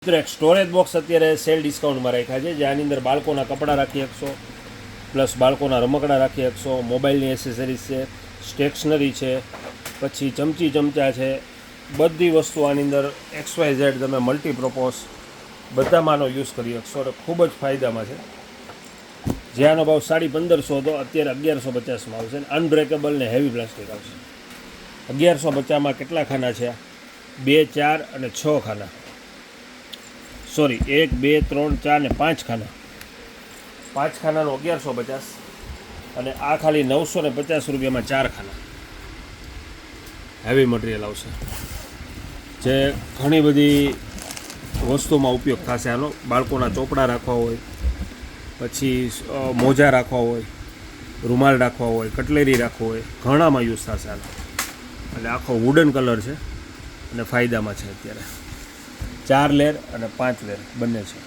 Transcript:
મિત્રો એક storage box અત્યારે સેલ ડિસ્કાઉન્ટમાં રાખ્યા છે, જેની અંદર બાળકોના કપડાં રાખી શકશો, પ્લસ બાળકોના રમકડા રાખી શકશો, મોબાઈલની એસેસરીઝ છે, સ્ટેશનરી છે, પછી ચમચી ચમચા છે, બધી વસ્તુ આની અંદર XYZ તમે મલ્ટીપર્પઝ બધામાંનો યુઝ કરી શકશો અને ખૂબ જ ફાયદામાં છે. જે આનો ભાવ 1550 હતો અત્યારે 1150માં આવશે. અનબ્રેકેબલ ને હેવી પ્લાસ્ટિક આવશે. 1150માં કેટલા ખાના છે? 2, 4 અને 6 ખાના. સોરી, 1, 2, 3, 4 ને 5 ખાના. 5 ખાનાનો 1150 અને આ ખાલી 950 રૂપિયામાં 4 ખાના. હેવી મટીરિયલ આવશે, જે ઘણી બધી વસ્તુમાં ઉપયોગ થશે આનો. બાળકોના ચોપડા રાખવા હોય, પછી મોજા રાખવા હોય, રૂમાલ રાખવા હોય, કટલેરી રાખવો હોય, ઘણામાં યુઝ થશે આનો. એટલે આખો વુડન કલર છે અને ફાયદામાં છે. અત્યારે 4 લેર અને 5 લેર બંને છે.